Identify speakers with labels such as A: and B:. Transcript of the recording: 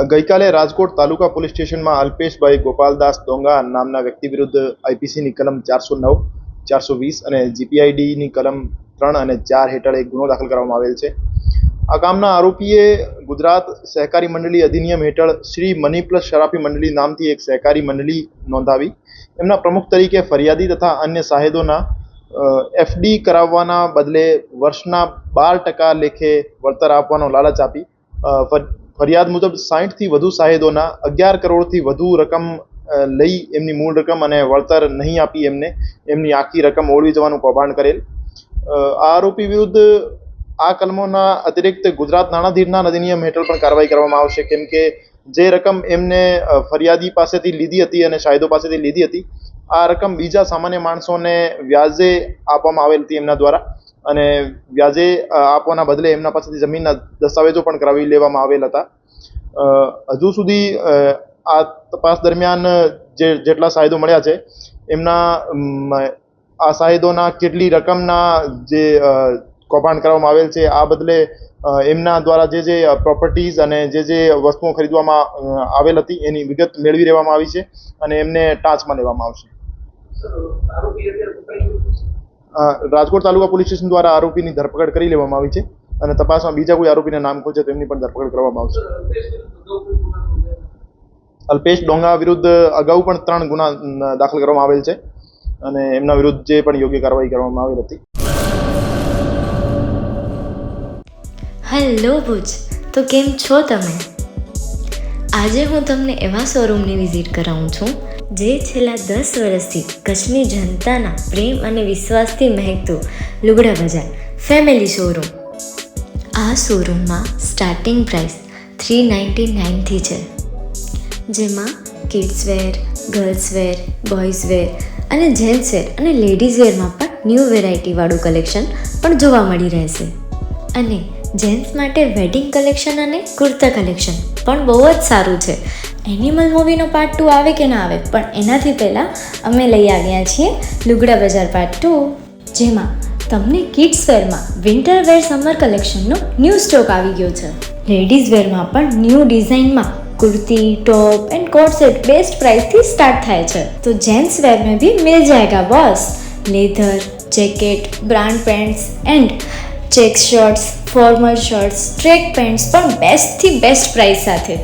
A: ગઈકાલે રાજકોટ તાલુકા પોલીસ સ્ટેશનમાં અલ્પેશભાઈ ગોપાલદાસ ડોંગા નામના વ્યક્તિ વિરુદ્ધ આઈપીસીની કલમ 409, 420 અને જીપીઆઈડીની કલમ 3 અને 4 હેઠળ એક ગુનો દાખલ કરવામાં આવેલ છે. આ કામના આરોપીએ ગુજરાત સહકારી મંડળી અધિનિયમ હેઠળ શ્રી મની પ્લસ શરાફી મંડળી નામથી એક સહકારી મંડળી નોંધાવી એમના પ્રમુખ તરીકે ફરિયાદી તથા અન્ય સાહેદોના એફડી કરાવવાના બદલે વર્ષના 12% લેખે વળતર આપવાનો લાલચ આપી ફરિયાદ મુજબ 60થી વધુ સાહેદોના 11 કરોડથી વધુ રકમ લઈ એમની મૂળ રકમ અને વળતર નહીં આપી એમની આખી રકમ ઓળવી જવાનું કૌભાંડ કરેલ. આ આરોપી વિરુદ્ધ આ કલમોના અતિરિક્ત ગુજરાત નાણાધીરનાર અધિનિયમ હેઠળ પણ કાર્યવાહી કરવામાં આવશે, કેમ કે જે રકમ એમને ફરિયાદી પાસેથી લીધી હતી અને સાહેદો પાસેથી લીધી હતી આ રકમ બીજા સામાન્ય માણસોને વ્યાજે આપવામાં આવેલ હતી એમના દ્વારા, અને વ્યાજે આપવાના બદલે એમના પાસેથી જમીનના દસ્તાવેજો પણ કરાવી લેવામાં આવેલ હતા. હજુ સુધી આ તપાસ દરમિયાન જેટલા સાહેદો મળ્યા છે એમના આ સાહેદોના કેટલી રકમના જે કૌભાંડ કરવામાં આવેલ છે આ બદલે એમના દ્વારા જે પ્રોપર્ટીઝ અને જે વસ્તુઓ ખરીદવામાં આવેલ હતી એની વિગત મેળવી લેવામાં આવી છે અને એમને ટાંચમાં લેવામાં આવશે. રાજકોટ તાલુકા પોલીસ સ્ટેશન દ્વારા આરોપીની ધરપકડ કરી લેવામાં આવી છે અને તપાસમાં બીજા કોઈ આરોપીના નામ ખોલશે તો એમની પણ ધરપકડ કરવામાં આવશે. અલ્પેશ ડોંગા વિરુદ્ધ અગાઉ પણ 3 ગુના દાખલ કરવામાં આવેલ છે અને એમના વિરુદ્ધ જે પણ યોગ્ય કાર્યવાહી કરવામાં આવેલ હતી.
B: હેલો ભુજ, તો કેમ છો તમે? આજે હું તમને એવા શોરૂમની વિઝિટ કરાવું છું જે છેલ્લા 10 વર્ષથી કચ્છની જનતાના પ્રેમ અને વિશ્વાસથી મહેકતું લુગડા બજાર ફેમિલી શોરૂમ. આ શોરૂમમાં સ્ટાર્ટિંગ પ્રાઇસ 399થી છે, જેમાં kids wear, girls wear, boys wear અને જેન્ટ્સ વેર અને લેડીઝ વેરમાં પણ ન્યૂ વેરાયટીવાળું કલેક્શન પણ જોવા મળી રહેશે. અને જેન્ટ્સ માટે વેડિંગ કલેક્શન અને કુર્તા કલેક્શન પણ બહુ જ સારું છે. એનિમલ મૂવીનો પાર્ટ 2 આવે કે ના આવે, પણ એનાથી પહેલાં અમે લઈ આવ્યા છીએ લુગડા બજાર પાર્ટ 2, જેમાં તમને કિડ્સ વેરમાં વિન્ટર વેર સમર કલેક્શનનો ન્યૂ સ્ટોક આવી ગયો છે. લેડીઝ વેરમાં પણ ન્યૂ ડિઝાઇનમાં kurti, top and coat set best price थी स्टार्ट थाय छे. तो जेंट्स वेर में भी मिल जाएगा boss. Leather, jacket, brand pants and check shirts, formal shirts, track pants पर बेस्ट थी बेस्ट प्राइस साथे.